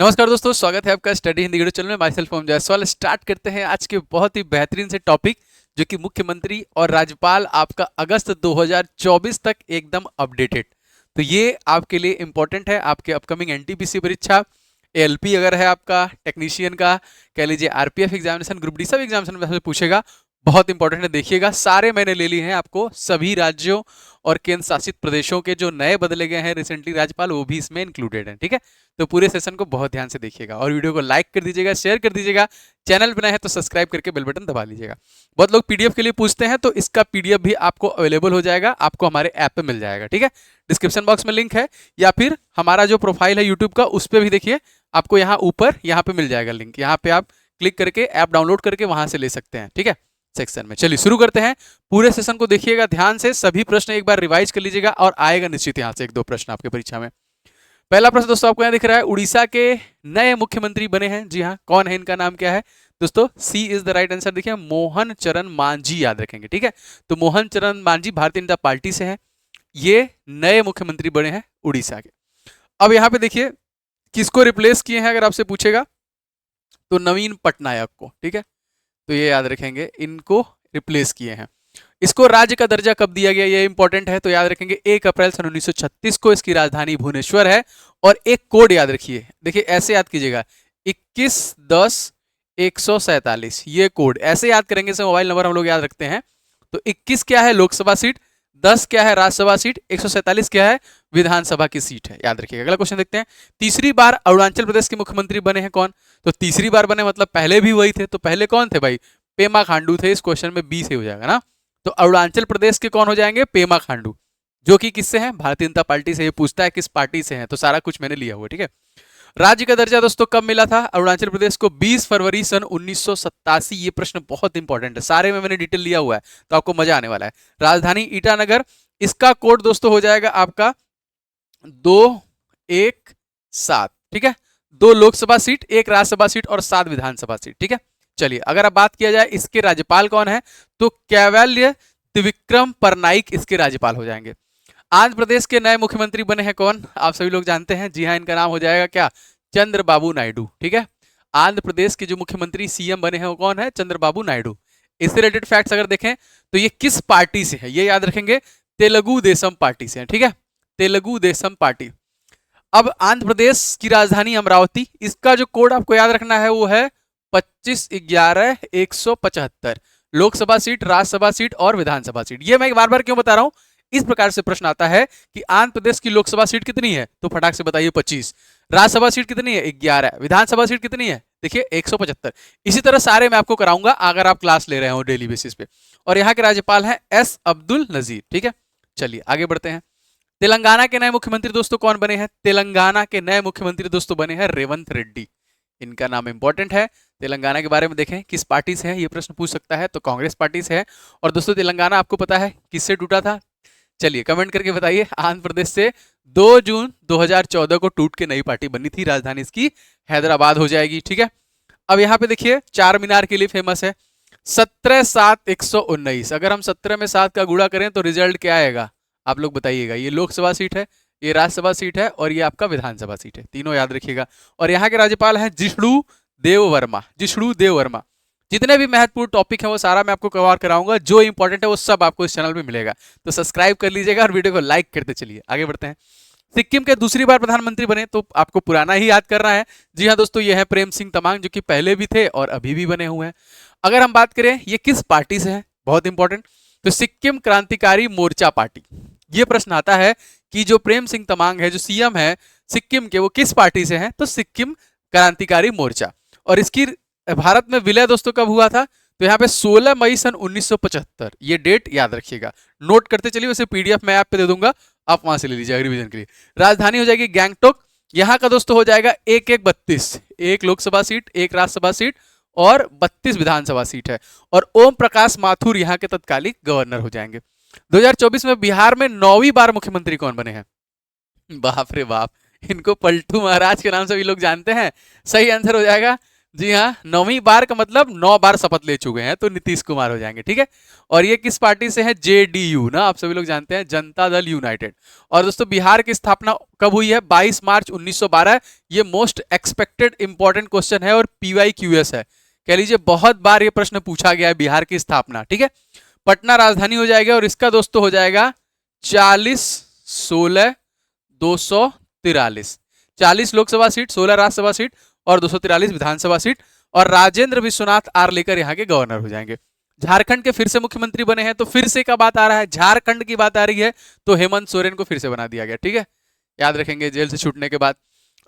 नमस्कार दोस्तों, स्वागत है आपका स्टडी हिंदी वीडियो चैनल में। Myself Om Jaiswal. Start करते हैं आज के बहुत ही बेहतरीन से टॉपिक, जो कि मुख्यमंत्री और राज्यपाल आपका अगस्त 2024 तक एकदम अपडेटेड। तो ये आपके लिए इंपॉर्टेंट है, आपके अपकमिंग एनटीपीसी परीक्षा, एएलपी अगर है आपका टेक्नीशियन का, कह लीजिए आरपीएफ एग्जामिनेशन, ग्रुप डी सब एग्जामिनेशन में पूछेगा। बहुत इंपॉर्टेंट है, देखिएगा। सारे मैंने ले लिए हैं आपको, सभी राज्यों और केंद्र शासित प्रदेशों के जो नए बदले गए हैं रिसेंटली राज्यपाल, वो भी इसमें इंक्लूडेड हैं। ठीक है, तो पूरे सेशन को बहुत ध्यान से देखिएगा और वीडियो को लाइक कर दीजिएगा, शेयर कर दीजिएगा। चैनल बनाए हैं तो सब्सक्राइब करके बेल बटन दबा लीजिएगा। बहुत लोग पीडीएफ के लिए पूछते हैं, तो इसका पीडीएफ भी आपको अवेलेबल हो जाएगा, आपको हमारे ऐप पे मिल जाएगा। ठीक है, डिस्क्रिप्शन बॉक्स में लिंक है, या फिर हमारा जो प्रोफाइल है यूट्यूब का, उस पर भी देखिए, आपको यहाँ ऊपर यहाँ पे मिल जाएगा लिंक। यहाँ पे आप क्लिक करके ऐप डाउनलोड करके वहां से ले सकते हैं। ठीक है, सेक्शन में। चलिए शुरू करते हैं। पूरे सेशन को देखिएगा ध्यान से, सभी प्रश्न एक बार रिवाइज कर लीजिएगा और आएगा निश्चित यहाँ से एक दो प्रश्न आपके परीक्षा में। पहला प्रश्न दोस्तों आपको यहाँ दिख रहा है, उड़ीसा के नए मुख्यमंत्री बने हैं। जी हाँ, कौन है, इनका नाम क्या है दोस्तों? सी इज द राइट आंसर। देखिए, मोहन चरण मांझी याद रखेंगे। ठीक है, तो मोहन चरण मांझी भारतीय जनता पार्टी से हैं, ये नए मुख्यमंत्री बने हैं उड़ीसा के। अब यहाँ पे देखिए किसको रिप्लेस किए हैं, अगर आपसे पूछेगा तो नवीन पटनायक को। ठीक है, तो ये याद रखेंगे, इनको रिप्लेस किए हैं। इसको राज्य का दर्जा कब दिया गया, ये इंपॉर्टेंट है, तो याद रखेंगे 1 अप्रैल सन 1936 को। इसकी राजधानी भुवनेश्वर है। और एक कोड याद रखिए, देखिए ऐसे याद कीजिएगा, 21-10-147, ये कोड ऐसे याद करेंगे। से मोबाइल नंबर हम लोग याद रखते हैं। तो 21 क्या है, लोकसभा सीट, 10 क्या है, राज्यसभा सीट, 147 क्या है, विधानसभा की सीट है। याद रखिएगा। अगला क्वेश्चन देखते हैं। तीसरी बार अरुणाचल प्रदेश के मुख्यमंत्री बने हैं कौन? तो तीसरी बार बने मतलब पहले भी वही थे, तो पहले कौन थे भाई? पेमा खांडू थे। इस क्वेश्चन में बी से हो जाएगा ना। तो अरुणाचल प्रदेश के कौन हो जाएंगे? पेमा खांडू, जो कि किससे हैं? भारतीय जनता पार्टी से। ये पूछता है किस पार्टी से हैं, तो सारा कुछ मैंने लिया हुआ। ठीक है, राज्य का दर्जा दोस्तों कब मिला था अरुणाचल प्रदेश को? 20 फरवरी सन 1987। ये प्रश्न बहुत इंपॉर्टेंट है, सारे में मैंने डिटेल लिया हुआ है, तो आपको मजा आने वाला है। राजधानी ईटानगर। इसका कोड दोस्तों हो जाएगा आपका 217। ठीक है, 2 लोकसभा सीट, 1 राज्यसभा सीट और 7 विधानसभा सीट। ठीक है, चलिए अगर अब बात किया जाए इसके राज्यपाल कौन है, तो कैवल्य त्रिविक्रम परनाइक इसके राज्यपाल हो जाएंगे। आंध्र प्रदेश के नए मुख्यमंत्री बने हैं कौन? आप सभी लोग जानते हैं, जी हाँ, इनका नाम हो जाएगा क्या? चंद्रबाबू नायडू। ठीक है, आंध्र प्रदेश के जो मुख्यमंत्री सीएम बने हैं वो कौन है? चंद्रबाबू नायडू। इससे रिलेटेड फैक्ट्स अगर देखें तो ये किस पार्टी से है, ये याद रखेंगे, तेलुगु देशम पार्टी से है। ठीक है, तेलुगु देशम पार्टी। अब आंध्र प्रदेश की राजधानी अमरावती, इसका जो कोड आपको याद रखना है वो है 25-11-175। लोकसभा सीट, राज्यसभा सीट और विधानसभा सीट। ये मैं बार बार क्यों बता रहा हूं, इस प्रकार से प्रश्न आता है कि आंध्र प्रदेश की लोकसभा सीट कितनी है, तो फटाक से बताइए 25। राज्यसभा सीट कितनी है? 11। विधानसभा सीट कितनी है? देखिए 175। इसी तरह सारे मैं आपको कराऊंगा अगर आप क्लास ले रहे हो डेली बेसिस पे। और यहाँ के राज्यपाल हैं एस अब्दुल नजीर। ठीक है, चलिए आगे बढ़ते हैं। तेलंगाना के नए मुख्यमंत्री दोस्तों कौन बने हैं? तेलंगाना के नए मुख्यमंत्री दोस्तों बने हैं रेवंत रेड्डी। इनका नाम इंपॉर्टेंट है। तेलंगाना के बारे में देखें किस पार्टी से है, ये प्रश्न पूछ सकता है, तो कांग्रेस पार्टी से है। और दोस्तों तेलंगाना आपको पता है किससे टूटा था? चलिए कमेंट करके बताइए। आंध्र प्रदेश से 2 जून 2014 को टूट के नई पार्टी बनी थी, राजधानी इसकी हैदराबाद हो जाएगी। ठीक है, अब यहाँ पे देखिए चार मीनार के लिए फेमस है। 17-7-119, अगर हम 17 में 7 का गुणा करें तो रिजल्ट क्या आएगा, आप लोग बताइएगा। ये लोकसभा सीट है, ये राज्यसभा सीट है और ये आपका विधानसभा सीट है, तीनों याद रखिएगा। और यहाँ के राज्यपाल हैं जिष्णु देव वर्मा। जिष्णु देव वर्मा। जितने भी महत्वपूर्ण टॉपिक है वो सारा मैं आपको कवर कराऊंगा, जो इंपॉर्टेंट है वो सब आपको इस चैनल में मिलेगा। तो सब्सक्राइब कर लीजिएगा और वीडियो को लाइक करते चलिए। आगे बढ़ते हैं। सिक्किम के दूसरी बार प्रधानमंत्री बने, तो आपको पुराना ही याद करना है। जी हाँ दोस्तों, ये है प्रेम सिंह तमांग, जो कि पहले भी थे और अभी भी बने हुए हैं। अगर हम बात करें ये किस पार्टी से है, बहुत इंपॉर्टेंट, तो सिक्किम क्रांतिकारी मोर्चा पार्टी। ये प्रश्न आता है कि जो प्रेम सिंह तमांग है, जो सीएम है सिक्किम के, वो किस पार्टी से हैं, तो सिक्किम क्रांतिकारी मोर्चा। और इसकी भारत में विलय दोस्तों कब हुआ था, तो यहाँ पे 16 मई सन 1975। ये डेट याद रखिएगा, नोट करते चलिए। उसे पीडीएफ मैं आप पे दे दूंगा, आप वहां से ले लीजिएगा रिवीजन के लिए। राजधानी हो जाएगी गैंगटोक। यहाँ का दोस्तों हो जाएगा 1-1-32, 1 लोकसभा सीट, 1 राज्यसभा सीट और 32 विधानसभा सीट है। और ओम प्रकाश माथुर यहाँ के तत्कालिक गवर्नर हो जाएंगे। 2024 में बिहार में 9वीं बार मुख्यमंत्री कौन बने हैं? बाप रे बाप, इनको पलटू महाराज के नाम से भी लोग जानते हैं। सही आंसर हो जाएगा जी हाँ, 9वीं बार का मतलब 9 बार शपथ ले चुके हैं, तो नीतीश कुमार हो जाएंगे, ठीक है। और ये किस पार्टी से है? जेडीयू ना, आप सभी लोग जानते हैं, जनता दल यूनाइटेड। और दोस्तों बिहार की स्थापना कब हुई है? 22 मार्च 1912। ये मोस्ट एक्सपेक्टेड इंपॉर्टेंट क्वेश्चन है और PYQS है, कह लीजिए बहुत बार ये प्रश्न पूछा गया है, बिहार की स्थापना, ठीक है। पटना राजधानी हो जाएगा और इसका दोस्तों हो जाएगा 40-16-243। 40 लोकसभा सीट, 16 राज्यसभा सीट और 243 विधानसभा सीट। और राजेंद्र विश्वनाथ आर्लेकर यहाँ के गवर्नर हो जाएंगे। झारखंड के फिर से मुख्यमंत्री बने हैं, तो फिर से का बात आ रहा है, झारखंड की बात आ रही है, तो हेमंत सोरेन को फिर से बना दिया गया, ठीक है, याद रखेंगे जेल से छूटने के बाद।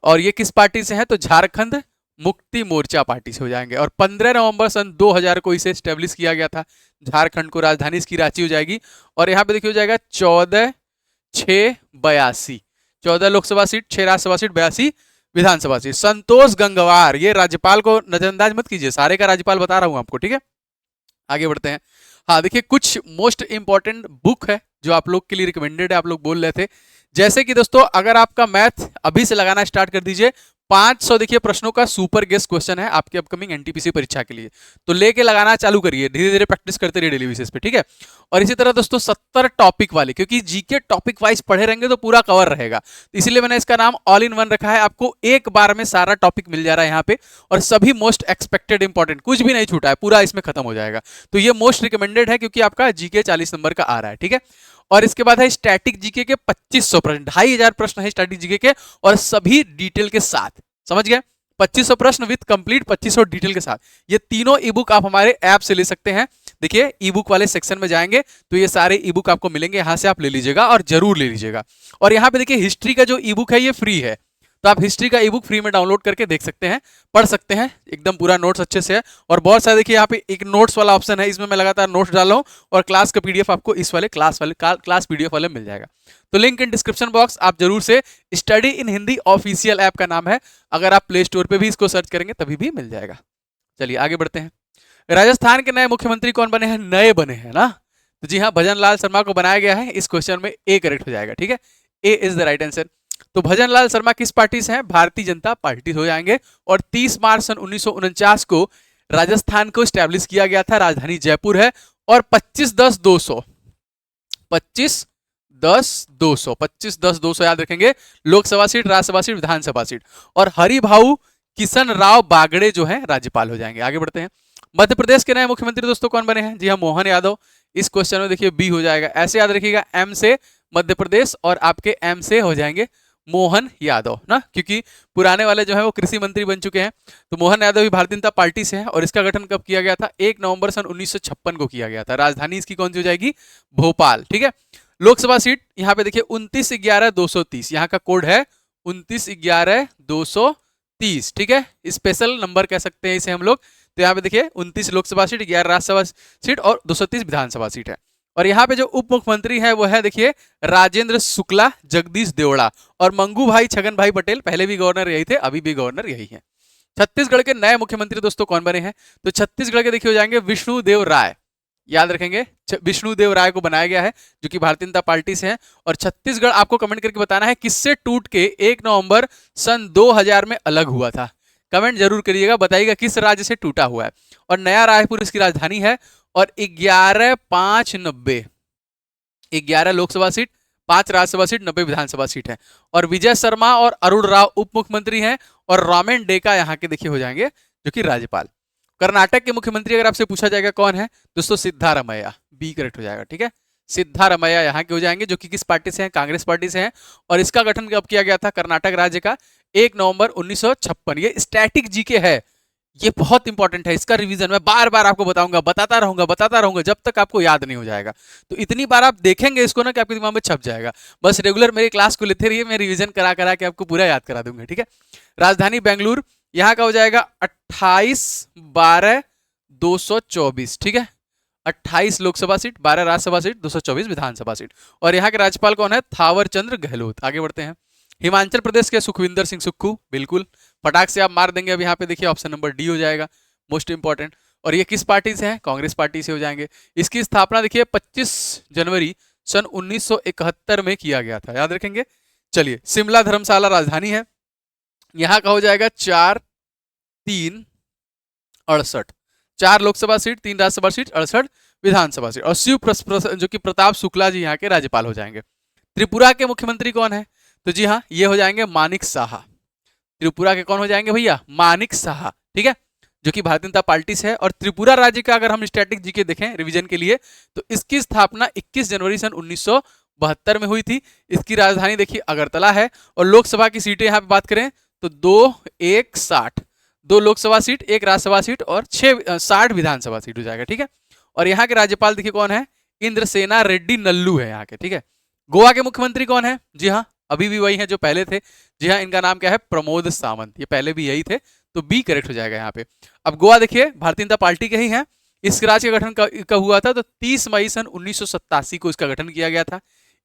और ये किस पार्टी से है? तो झारखंड मुक्ति मोर्चा पार्टी से हो जाएंगे। और 15 नवंबर सन 2000 को इसे स्टेब्लिश किया गया था। झारखंड को राजधानी इसकी रांची हो जाएगी। और यहाँ पे देखिए हो जाएगा 14-6-82, 14 लोकसभा सीट, 6 राज्यसभा सीट, 82 विधानसभा सीट। संतोष गंगवार, ये राज्यपाल को नजरअंदाज मत कीजिए, सारे का राज्यपाल बता रहा हूं आपको, ठीक है। आगे बढ़ते हैं। हाँ देखिए, कुछ मोस्ट इंपॉर्टेंट बुक है जो आप लोग के लिए रिकमेंडेड है, आप लोग बोल रहे थे। जैसे कि दोस्तों अगर आपका मैथ अभी से लगाना स्टार्ट कर दीजिए, 500 देखिए प्रश्नों का सुपर गेस्ट क्वेश्चन है आपके अपकमिंग एनटीपीसी परीक्षा के लिए, तो लेके लगाना चालू करिए, धीरे धीरे प्रैक्टिस करते रहिए डेली बेसिस पे, ठीक है। और इसी तरह दोस्तों 70 टॉपिक वाले, क्योंकि जीके टॉपिक वाइज पढ़े रहेंगे तो पूरा कवर रहेगा, तो इसीलिए मैंने इसका नाम ऑल इन वन रखा है। आपको एक बार में सारा टॉपिक मिल जा रहा है यहाँ पे, और सभी मोस्ट एक्सपेक्टेड इंपॉर्टेंट, कुछ भी नहीं छूटा है, पूरा इसमें खत्म हो जाएगा। तो ये मोस्ट रिकमेंडेड है क्योंकि आपका जीके 40 नंबर का आ रहा है, ठीक है। और इसके बाद है स्टैटिक जीके के 2500 प्रश्न, 2500 प्रश्न है स्टैटिक जीके के, और सभी डिटेल के साथ, समझ गए? 2500 प्रश्न विद कंप्लीट 2500 डिटेल के साथ। ये तीनों ई बुक आप हमारे ऐप से ले सकते हैं। देखिए ई बुक वाले सेक्शन में जाएंगे तो ये सारे ई बुक आपको मिलेंगे, यहां से आप ले लीजिएगा और जरूर ले लीजिएगा। और यहाँ पे देखिए हिस्ट्री का जो ई बुक है ये फ्री है, तो आप हिस्ट्री का ई बुक फ्री में डाउनलोड करके देख सकते हैं, पढ़ सकते हैं, एकदम पूरा नोट्स अच्छे से है। और बहुत सारे देखिए यहाँ पे एक नोट्स वाला ऑप्शन है, इसमें मैं लगातार नोट्स डाल रहा हूँ, और क्लास का पीडीएफ आपको इस वाले क्लास पीडीएफ वाले मिल जाएगा। तो लिंक इन डिस्क्रिप्शन बॉक्स, आप जरूर से, study in Hindi official app का नाम है, अगर आप प्ले स्टोर पे भी इसको सर्च करेंगे तभी भी मिल जाएगा। चलिए आगे बढ़ते हैं। राजस्थान के नए मुख्यमंत्री कौन बने हैं? नए बने हैं ना, तो जी हाँ, भजन लाल शर्मा को बनाया गया है। इस क्वेश्चन में ए करेक्ट हो जाएगा, ठीक है, ए इज द राइट आंसर। तो भजन लाल शर्मा किस पार्टी से हैं? भारतीय जनता पार्टी हो जाएंगे। और 30 मार्च सन 1949 को राजस्थान को स्टैब्लिश किया गया था, राजधानी जयपुर है। और 25-10-200, 25-10-200, 25-10-200 याद रखेंगे, लोकसभा सीट, राज्यसभा सीट, विधानसभा सीट। और हरिभाऊ किशन राव बागड़े जो है राज्यपाल हो जाएंगे। आगे बढ़ते हैं। मध्य प्रदेश के नए मुख्यमंत्री दोस्तों कौन बने हैं? जी हाँ, मोहन यादव। इस क्वेश्चन में देखिए बी हो जाएगा, ऐसे याद रखिएगा, एम से मध्य प्रदेश और आपके एम से हो जाएंगे मोहन यादव ना, क्योंकि पुराने वाले जो है वो कृषि मंत्री बन चुके हैं। तो मोहन यादव भी भारतीय जनता पार्टी से है। और इसका गठन कब किया गया था? 1 नवंबर सन 1956 को किया गया था। राजधानी इसकी कौन सी हो जाएगी? भोपाल, ठीक है। लोकसभा सीट यहाँ पे देखिए 29-11-230, यहाँ का कोड है 29-11-230, ठीक है, स्पेशल नंबर कह सकते हैं इसे हम लोग। तो यहाँ पे देखिए 29 लोकसभा सीट, 11 राज्यसभा सीट और 230 विधानसभा सीट है। और यहाँ पे जो उप मुख्यमंत्री है वो है देखिए राजेंद्र शुक्ला, जगदीश देवड़ा और मंगू भाई छगन भाई पटेल, पहले भी गवर्नर यही थे, अभी भी गवर्नर यही है। छत्तीसगढ़ के नए मुख्यमंत्री दोस्तों कौन बने हैं? तो छत्तीसगढ़ के देखिए हो जाएंगे विष्णुदेव राय, याद रखेंगे, विष्णुदेव राय को बनाया गया है जो कि भारतीय जनता पार्टी से है। और छत्तीसगढ़ आपको कमेंट करके बताना है किससे टूट के 1 नवंबर सन 2000 में अलग हुआ था, कमेंट जरूर करिएगा, बताइएगा किस राज्य से टूटा हुआ है। और नया रायपुर इसकी राजधानी है। और 11-5-90, 11 लोकसभा सीट, 5 राज्यसभा सीट, 90 विधानसभा सीट है। और विजय शर्मा और अरुण राव उप मुख्यमंत्री हैं। और रामेन डेका यहाँ के देखिए हो जाएंगे जो कि राज्यपाल। कर्नाटक के मुख्यमंत्री अगर आपसे पूछा जाएगा कौन है दोस्तों? सिद्धारमैया, बी करेक्ट हो जाएगा, ठीक है, सिद्धारमैया यहाँ के हो जाएंगे जो कि किस पार्टी से हैं? कांग्रेस पार्टी से हैं। और इसका गठन कब किया गया था कर्नाटक राज्य का? 1 नवंबर 1956। ये स्टैटिक जीके है, ये बहुत इंपॉर्टेंट है, इसका रिवीजन मैं बार बार आपको बताऊंगा, बताता रहूंगा जब तक आपको याद नहीं हो जाएगा। तो इतनी बार आप देखेंगे इसको ना कि आपके दिमाग में छप जाएगा। बस रेगुलर मेरी क्लास को लेते रहिए, मैं रिवीजन करा करा के आपको पूरा याद करा दूंगा, ठीक है। राजधानी बेंगलुरु, यहाँ का हो जाएगा 28-12-224, ठीक है, 28 लोकसभा सीट, 12 राज्यसभा सीट, 224 विधानसभा सीट। और यहाँ के राज्यपाल कौन है? थावर चंद्र गहलोत। आगे बढ़ते हैं। हिमाचल प्रदेश के सुखविंदर सिंह सुक्खू, बिल्कुल फटाक से आप मार देंगे। अब यहाँ पे देखिए ऑप्शन नंबर डी हो जाएगा, मोस्ट इंपॉर्टेंट। और ये किस पार्टी से है? कांग्रेस पार्टी से हो जाएंगे। इसकी स्थापना देखिए 25 जनवरी सन 1971 में किया गया था, याद रखेंगे। चलिए, शिमला धर्मशाला राजधानी है, यहाँ का हो जाएगा 4-3 68, 4 लोकसभा सीट, 3 राज्यसभा सीट, 68 विधानसभा सीट। और जो कि प्रताप शुक्ला जी यहाँ के राज्यपाल हो जाएंगे। त्रिपुरा के मुख्यमंत्री कौन है? तो जी हाँ, ये हो जाएंगे मानिक साहा। त्रिपुरा के कौन हो जाएंगे भैया? मानिक साहा, ठीक है, जो कि भारतीय जनता पार्टी से है। और त्रिपुरा राज्य का अगर हम स्टैटिक जीके देखें रिवीजन के लिए, तो इसकी स्थापना 21 जनवरी सन 1972 में हुई थी। इसकी राजधानी देखिए अगरतला है। और लोकसभा की सीटें यहाँ पे बात करें तो 2, 1, 60, 2 लोकसभा सीट, 1 राज्यसभा सीट और 60 विधानसभा सीट हो जाएगा, ठीक है। और यहाँ के राज्यपाल देखिए कौन है? इंद्रसेना रेड्डी नल्लू है यहाँ के, ठीक है। गोवा के मुख्यमंत्री कौन है? जी हाँ, अभी भी वही है जो पहले थे। जी हाँ, इनका नाम क्या है? प्रमोद सावंत। ये पहले भी यही थे, तो बी करेक्ट हो जाएगा यहाँ पे। अब गोवा देखिए भारतीय जनता पार्टी के ही है। इस राज्य का गठन कब हुआ था? तो 30 मई सन 1987 को इसका गठन किया गया था।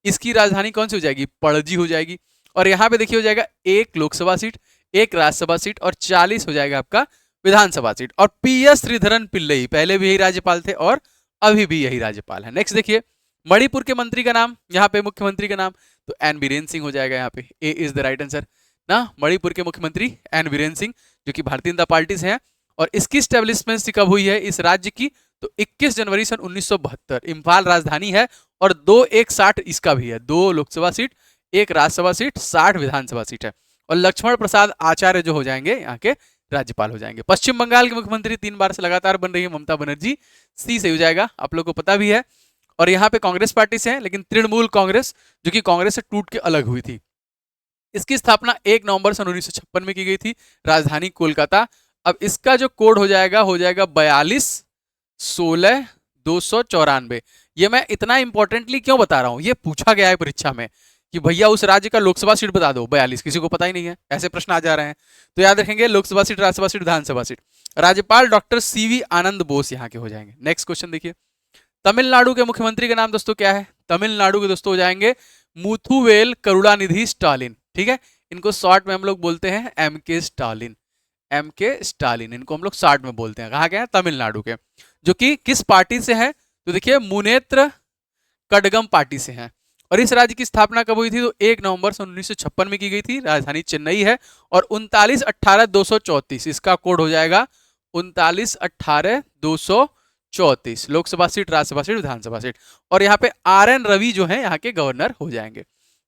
इसकी राजधानी कौन सी हो जाएगी? पणजी हो जाएगी। और यहाँ पे देखिए हो जाएगा 1 लोकसभा सीट, 1 राज्यसभा सीट और 40 हो जाएगा आपका विधानसभा सीट। और PS श्रीधरन पिल्लई पहले भी यही राज्यपाल थे और अभी भी यही राज्यपाल है। नेक्स्ट देखिए मणिपुर के मंत्री का नाम, यहाँ पे मुख्यमंत्री का नाम, तो एन बीरेन सिंह हो जाएगा। यहाँ पे ए इज द राइट आंसर ना। मणिपुर के मुख्यमंत्री एन बीरेन सिंह, जो कि भारतीय जनता पार्टी से हैं। और इसकी स्टैब्लिशमेंट कब हुई है इस राज्य की? तो 21 जनवरी सन 1972। इम्फाल राजधानी है। और 2, 1, 60 इसका भी है। 2 लोकसभा सीट, 1 राज्यसभा सीट, 60 विधानसभा सीट है। और लक्ष्मण प्रसाद आचार्य जो हो जाएंगे यहाँ के राज्यपाल हो जाएंगे। पश्चिम बंगाल के मुख्यमंत्री 3 बार से लगातार बन रही है ममता बनर्जी, सी से हो जाएगा, आप लोग को पता भी है। और यहाँ पे कांग्रेस पार्टी से है, लेकिन तृणमूल कांग्रेस, जो कि कांग्रेस से टूट के अलग हुई थी। इसकी स्थापना 1 नवंबर सन 1956 में की गई थी। राजधानी कोलकाता। अब इसका जो कोड हो जाएगा 42-16-294। ये मैं इतना इंपॉर्टेंटली क्यों बता रहा हूं? ये पूछा गया है परीक्षा में कि भैया उस राज्य का लोकसभा सीट बता दो। 42 किसी को पता ही नहीं है, ऐसे प्रश्न आ जा रहे हैं। तो याद रखेंगे लोकसभा सीट, राज्यसभा सीट, विधानसभा सीट। राज्यपाल डॉक्टर CV आनंद बोस यहाँ के हो जाएंगे। नेक्स्ट क्वेश्चन देखिए, तमिलनाडु के मुख्यमंत्री का नाम दोस्तों क्या है? तमिलनाडु के दोस्तों हो जाएंगे मुथुवेल करुणानिधि स्टालिन, ठीक है। इनको शॉर्ट में हम लोग बोलते हैं MK स्टालिन। MK स्टालिन इनको हम लोग शॉर्ट में बोलते हैं। कहाँ के हैं? तमिलनाडु के। जो कि किस पार्टी से है? तो देखिए मुनेत्र कड़गम पार्टी से हैं। और इस राज्य की स्थापना कब हुई थी? तो 1 नवंबर सन 1956 में की गई थी। राजधानी चेन्नई है। और 39-18-234 इसका कोड हो जाएगा। 39-18-234 लोकसभा सीट, राज्यसभा सीट, विधानसभा सीट। और यहाँ पे RN रवि जो है यहाँ के गवर्नर हो जाएंगे।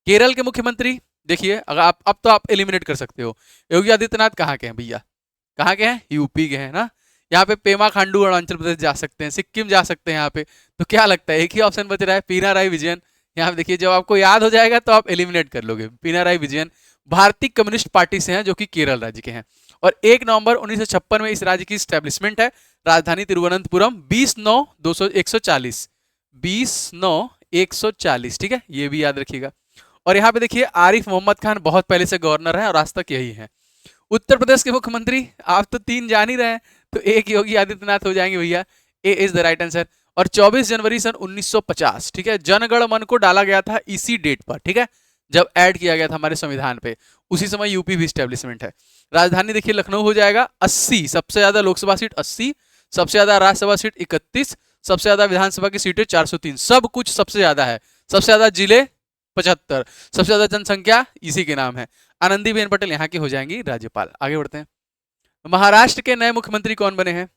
केरल के मुख्यमंत्री देखिए, अगर आप अब तो आप एलिमिनेट कर सकते हो। योगी आदित्यनाथ कहाँ के हैं भैया? कहाँ के हैं? यूपी के हैं ना। यहाँ पे पेमा खांडू अरुणाचल प्रदेश जा सकते हैं, सिक्किम जा सकते हैं यहाँ पे। तो क्या लगता है एक ही ऑप्शन बच रहा है, पिनाराई विजयन। यहाँ पे देखिए जब आपको याद हो जाएगा तो आप एलिमिनेट कर लोगे। पिनाराई विजयन भारतीय कम्युनिस्ट पार्टी से हैं, जो कि केरल राज्य के हैं। और 1 नवंबर 1956 में इस राज्य की स्टैब्लिशमेंट है। राजधानी तिरुवनंतपुरम। 20-9-140 20-9-140, ठीक है, ये भी याद रखिएगा। और यहाँ पे देखिए आरिफ मोहम्मद खान बहुत पहले से गवर्नर है और आज तक यही है। उत्तर प्रदेश के मुख्यमंत्री आप तो 3 जान ही रहे हैं, तो एक योगी आदित्यनाथ हो जाएंगे भैया। ए इज द राइट आंसर। और 24 जनवरी सन 1950, ठीक है, जनगण मन को डाला गया था इसी डेट पर, ठीक है, जब ऐड किया गया था हमारे संविधान पे। उसी समय यूपी भी स्टैब्लिशमेंट है। राजधानी देखिए लखनऊ हो जाएगा। 80 सबसे ज्यादा लोकसभा सीट, 80 सबसे ज्यादा राज्यसभा सीट, 31 सबसे ज्यादा विधानसभा की सीटें, 403 सब कुछ सबसे ज्यादा है। सबसे ज्यादा जिले 75, सबसे ज्यादा जनसंख्या इसी के नाम है। आनंदीबेन पटेल यहाँ की हो जाएंगी राज्यपाल। आगे बढ़ते हैं। महाराष्ट्र के नए मुख्यमंत्री कौन बने हैं?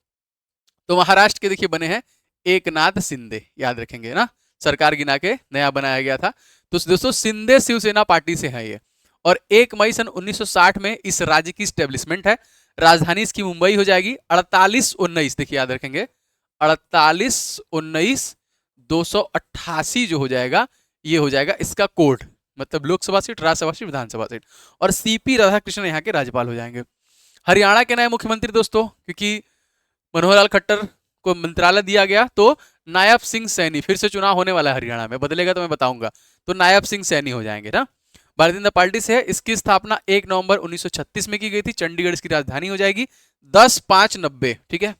तो महाराष्ट्र के देखिए बने हैं एकनाथ शिंदे, याद रखेंगे ना। सरकार गिना के नया बनाया गया था। तो दोस्तों शिंदे शिवसेना पार्टी से है ये। और 1 मई सन 1960 में इस राज्य की स्टैब्लिशमेंट है। राजधानी इसकी मुंबई हो जाएगी। 48-19 देखिए याद रखेंगे, 48-19-288 जो हो जाएगा ये हो जाएगा इसका कोड, मतलब लोकसभा सीट, राज्यसभा सीट, विधानसभा सीट। और CP राधाकृष्णन यहाँ के राज्यपाल हो जाएंगे। हरियाणा के नए मुख्यमंत्री दोस्तों, क्योंकि मनोहर लाल खट्टर को मंत्रालय दिया गया, तो नायब सिंह सैनी फिर से चुनाव होने वाला है हरियाणा में, बदलेगा तो मैं बताऊंगा। तो नायब सिंह सैनी हो जाएंगे ना। भारतीय जनता पार्टी से है। इसकी स्थापना 1 नवंबर 1936 में की गई थी। चंडीगढ़ इसकी राजधानी हो जाएगी। 10-5-90, ठीक है,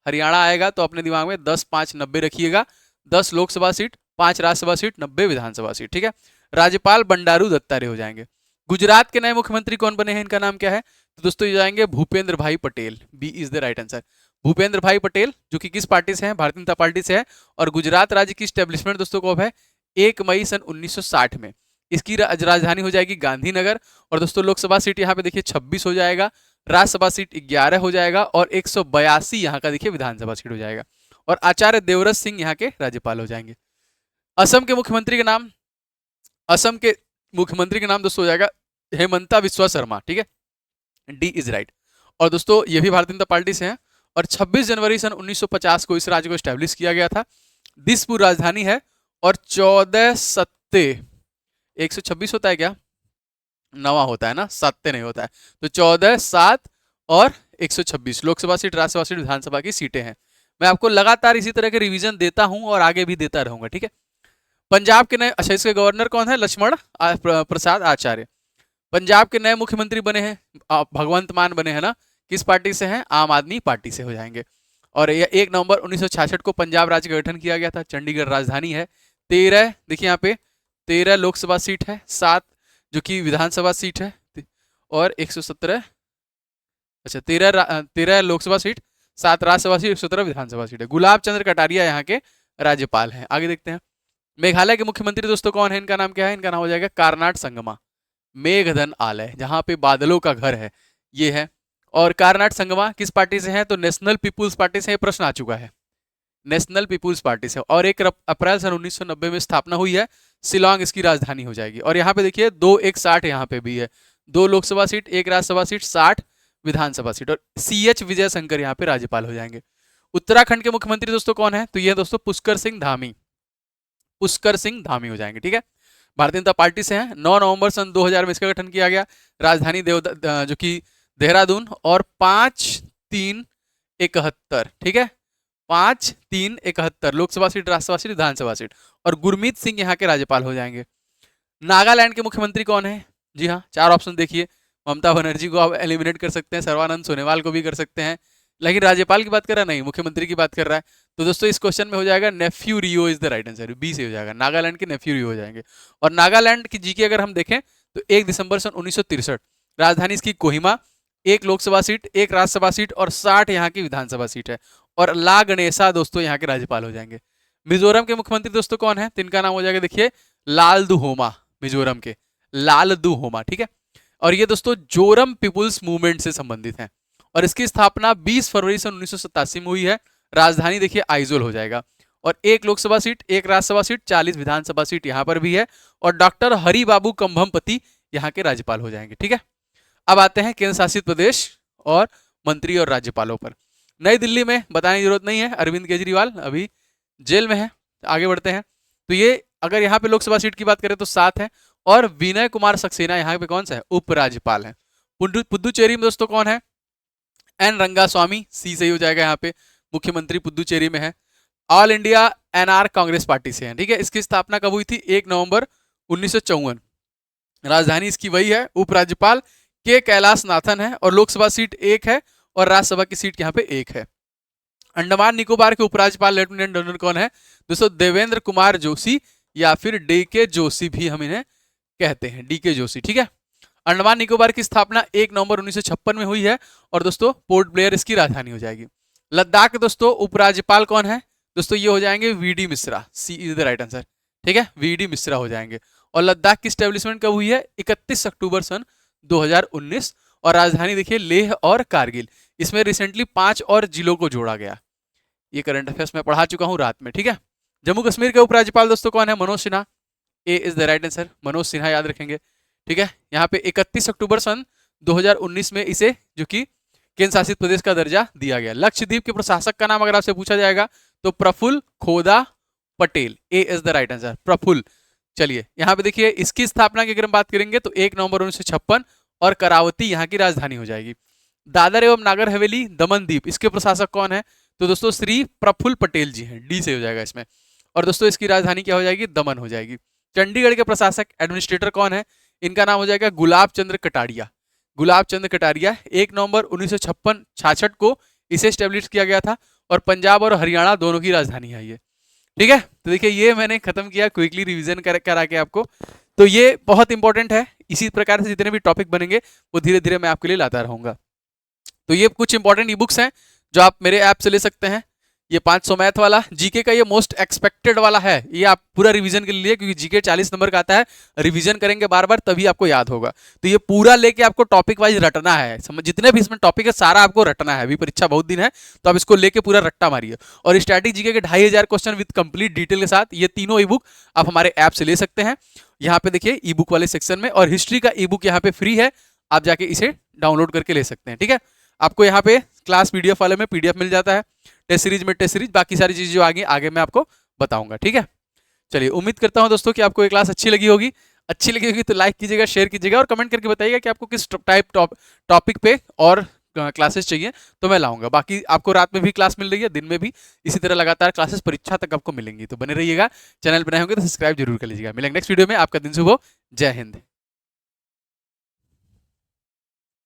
हरियाणा आएगा तो अपने दिमाग में 10-5-90 रखिएगा। 10 लोकसभा सीट, 5 राज्यसभा सीट, 90 विधानसभा सीट, ठीक है। राज्यपाल बंडारू दत्तात्रेय हो जाएंगे। गुजरात के नए मुख्यमंत्री कौन बने हैं? इनका नाम क्या है? तो दोस्तों ये जाएंगे Bhupendra Bhai Patel. B is the right answer. Bhupendra Bhai Patel, जो कि किस पार्टी से हैं? भारतीय जनता पार्टी से है। और गुजरात राज्य की स्टैब्लिशमेंट दोस्तों कब है? 1 मई सन 1960 में। इसकी राजधानी हो जाएगी गांधीनगर। और दोस्तों लोकसभा सीट यहाँ पे देखिए 26 हो जाएगा। राज्यसभा सीट 11 हो जाएगा और 182 यहाँ का देखिए विधानसभा सीट हो जाएगा। और आचार्य देवव्रत सिंह यहाँ के राज्यपाल हो जाएंगे। असम के मुख्यमंत्री का नाम, असम के मुख्यमंत्री का नाम दोस्तों हो जाएगा हेमंता बिस्वा शर्मा, ठीक है, डी इज राइट। और दोस्तों ये भी भारतीय जनता पार्टी से हैं और 26 जनवरी सन 1950 को इस राज्य को स्टैब्लिश किया गया था। दिसपुर राजधानी है और 14 सत्ते 126 होता है क्या, नवा होता है ना, सत्ते नहीं होता है, तो 14 7 और 126 लोकसभा सीट, राज्यसभा सीट, विधानसभा की सीटें हैं। मैं आपको लगातार इसी तरह के रिवीजन देता हूं और आगे भी देता रहूंगा, ठीक है। पंजाब के नए, अच्छा इसके गवर्नर कौन है, लक्ष्मण प्रसाद आचार्य। पंजाब के नए मुख्यमंत्री बने हैं भगवंत मान बने हैं ना, किस पार्टी से हैं, आम आदमी पार्टी से हो जाएंगे। और 1 नवंबर 1966 को पंजाब राज्य का गठन किया गया था। चंडीगढ़ राजधानी है। 13 देखिए यहाँ पे 13 लोकसभा सीट है, 7 जो कि विधानसभा सीट है और 117, अच्छा 13 लोकसभा सीट, 7 राज्यसभा सीट, 117 विधानसभा सीट है। गुलाब चंद्र कटारिया यहाँ के राज्यपाल हैं। आगे देखते हैं। मेघालय के मुख्यमंत्री दोस्तों कौन है, इनका नाम क्या है, इनका नाम हो जाएगा कारनाट संगमा। मेघधन आलय जहां पे बादलों का घर है ये है। और कारनाट संगमा किस पार्टी से है, तो नेशनल पीपुल्स पार्टी से। प्रश्न आ चुका है, नेशनल पीपुल्स पार्टी से। और 1 अप्रैल सन 1990 में स्थापना हुई है। शिलोंग इसकी राजधानी हो जाएगी। और यहाँ पे देखिए 2 1 60 यहाँ पे भी है, 2 लोकसभा सीट, 1 राज्यसभा सीट, 60 विधानसभा सीट। और CH विजय शंकर यहाँ पे राज्यपाल हो जाएंगे। उत्तराखंड के मुख्यमंत्री दोस्तों कौन है, तो ये दोस्तों पुष्कर सिंह धामी, पुष्कर सिंह धामी हो जाएंगे, ठीक है, भारतीय जनता पार्टी से हैं। 9 नवंबर सन 2000 में इसका गठन किया गया। राजधानी जो कि देहरादून। और 5-3-71, ठीक है, 5-3-71 लोकसभा सीट, राज्यसभा सीट, विधानसभा सीट। और गुरमीत सिंह यहाँ के राज्यपाल हो जाएंगे। नागालैंड के मुख्यमंत्री कौन है, जी हाँ 4 ऑप्शन देखिए। ममता बनर्जी को आप एलिमिनेट कर सकते हैं, सर्बानंद सोनोवाल को भी कर सकते हैं, लेकिन राज्यपाल की बात कर रहा है नहीं, मुख्यमंत्री की बात कर रहा है। तो दोस्तों इस क्वेश्चन में हो जाएगा Neiphiu Rio is the right answer, B से हो जाएगा, नागालैंड के नेफ्यू रियो हो जाएंगे। और नागालैंड की जीके अगर हम देखें तो 1 दिसंबर सन 1963, राजधानी इसकी कोहिमा, 1 लोकसभा सीट, 1 राज्यसभा सीट और 60 यहाँ की विधानसभा सीट है। और ला गणेशा दोस्तों यहाँ के राज्यपाल हो जाएंगे। मिजोरम के मुख्यमंत्री दोस्तों कौन है, तिनका नाम हो जाएगा देखिए लालदुहोमा, मिजोरम के लालदुहोमा, ठीक है। और ये दोस्तों जोरम पीपुल्स मूवमेंट से संबंधित है। और इसकी स्थापना 20 फरवरी सन 1987 में हुई है। राजधानी देखिए आइजोल हो जाएगा। और 1 लोकसभा सीट, 1 राज्यसभा सीट, 40 विधानसभा सीट यहाँ पर भी है। और डॉक्टर हरि बाबू कंभमपति यहाँ के राज्यपाल हो जाएंगे, ठीक है। अब आते हैं केंद्र शासित प्रदेश और मंत्री और राज्यपालों पर। नई दिल्ली में बताने की जरूरत नहीं है, अरविंद केजरीवाल अभी जेल में है। आगे बढ़ते हैं। तो ये अगर यहाँ पे लोकसभा सीट की बात करें तो 7 है। और विनय कुमार सक्सेना यहाँ पे कौन सा है, उपराज्यपाल है। पुदुचेरी में दोस्तों कौन है, एन रंगास्वामी, सी सही हो जाएगा, यहाँ पे मुख्यमंत्री पुदुचेरी में है। All India NR Congress party से है, ठीक है। इसकी स्थापना कब हुई थी, 1 नवंबर 1954। राजधानी इसकी वही है। उपराज्यपाल के कैलाश नाथन है। और लोकसभा सीट 1 है और राज्यसभा की सीट यहाँ पे 1 है। अंडमान निकोबार के उपराज्यपाल लेफ्टिनेंट जनरल कौन है दोस्तों, देवेंद्र कुमार जोशी या फिर DK जोशी भी हम इन्हें कहते हैं, DK जोशी, ठीक है। अंडमान निकोबार की स्थापना 1 नवंबर 1956 में हुई है। और दोस्तों पोर्ट ब्लेयर इसकी राजधानी हो जाएगी। लद्दाख के दोस्तों उपराज्यपाल कौन है दोस्तों, ये हो जाएंगे VD Mishra, C is the right answer, ठीक है, VD मिश्रा हो जाएंगे। और लद्दाख की स्टैब्लिशमेंट कब हुई है, 31 अक्टूबर सन 2019। और राजधानी देखिए लेह और कारगिल। इसमें रिसेंटली 5 और जिलों को जोड़ा गया। ये करंट अफेयर्स में पढ़ा चुका हूं रात में, ठीक है। जम्मू कश्मीर के उपराज्यपाल दोस्तों कौन है, Manoj Sinha, A is the right answer, Manoj Sinha याद रखेंगे, ठीक है। यहाँ पे 31 अक्टूबर सन 2019 में इसे जो कि केंद्र शासित प्रदेश का दर्जा दिया गया। लक्षद्वीप के प्रशासक का नाम अगर आपसे पूछा जाएगा तो Praful Khoda Patel, A is the right answer, Praful. चलिए यहाँ पे देखिए इसकी स्थापना की अगर हम बात करेंगे तो 1 नवंबर 1956 और करावती यहाँ की राजधानी हो जाएगी। दादर एवं नागर हवेली दमन दीप, इसके प्रशासक कौन है तो दोस्तों श्री प्रफुल्ल पटेल जी हैं, डी से हो जाएगा इसमें। और दोस्तों इसकी राजधानी क्या हो जाएगी, दमन हो जाएगी। चंडीगढ़ के प्रशासक एडमिनिस्ट्रेटर कौन है, इनका नाम हो जाएगा गुलाब चंद्र कटारिया, गुलाब चंद्र कटारिया। 1 नवंबर 1966 को इसे स्टेब्लिश किया गया था। और पंजाब और हरियाणा दोनों की राजधानी है ये, ठीक है। तो देखिए ये मैंने खत्म किया क्विकली रिवीजन करा के आपको। तो ये बहुत इंपॉर्टेंट है। इसी प्रकार से जितने भी टॉपिक बनेंगे वो धीरे धीरे मैं आपके लिए लाता रहूंगा। तो ये कुछ इंपॉर्टेंट ई बुक्स हैं जो आप मेरे ऐप से ले सकते हैं। ये 500 मैथ वाला, जीके का ये मोस्ट एक्सपेक्टेड वाला है, ये आप पूरा रिवीजन के लिए, क्योंकि जीके 40 नंबर का आता है, रिवीजन करेंगे बार बार तभी आपको याद होगा। तो ये पूरा लेके आपको टॉपिक वाइज रटना है, समझ, जितने भी इसमें टॉपिक है सारा आपको रटना है। अभी परीक्षा बहुत दिन है तो आप इसको लेके पूरा रट्टा मारिए। और स्टैटिक जीके के 2500 क्वेश्चन विद कंप्लीट डिटेल के साथ ये तीनों ई बुक आप हमारे ऐप से ले सकते हैं। यहाँ पे देखिए ई बुक वाले सेक्शन में, और हिस्ट्री का ई बुक यहाँ पे फ्री है, आप जाके इसे डाउनलोड करके ले सकते हैं। ठीक है, आपको यहाँ पे क्लास पीडीएफ वाले में पीडीएफ मिल जाता है, टेस्ट सीरीज में टेस्ट सीरीज, बाकी सारी चीजें जो आगे आगे मैं आपको बताऊंगा। ठीक है, चलिए उम्मीद करता हूं दोस्तों कि आपको ये क्लास अच्छी लगी होगी। अच्छी लगी होगी तो लाइक कीजिएगा, शेयर कीजिएगा, और कमेंट करके बताइएगा कि आपको किस टॉपिक पे और क्लासेस चाहिए तो मैं लाऊंगा। बाकी आपको रात में भी क्लास मिल रही है, दिन में भी इसी तरह लगातार क्लासेस परीक्षा तक आपको मिलेंगी। तो बने रहिएगा, चैनल बनाए होंगे तो सब्सक्राइब जरूर कर लीजिएगा। मिलेंगे नेक्स्ट वीडियो में, आपका दिन शुभ हो, जय हिंद।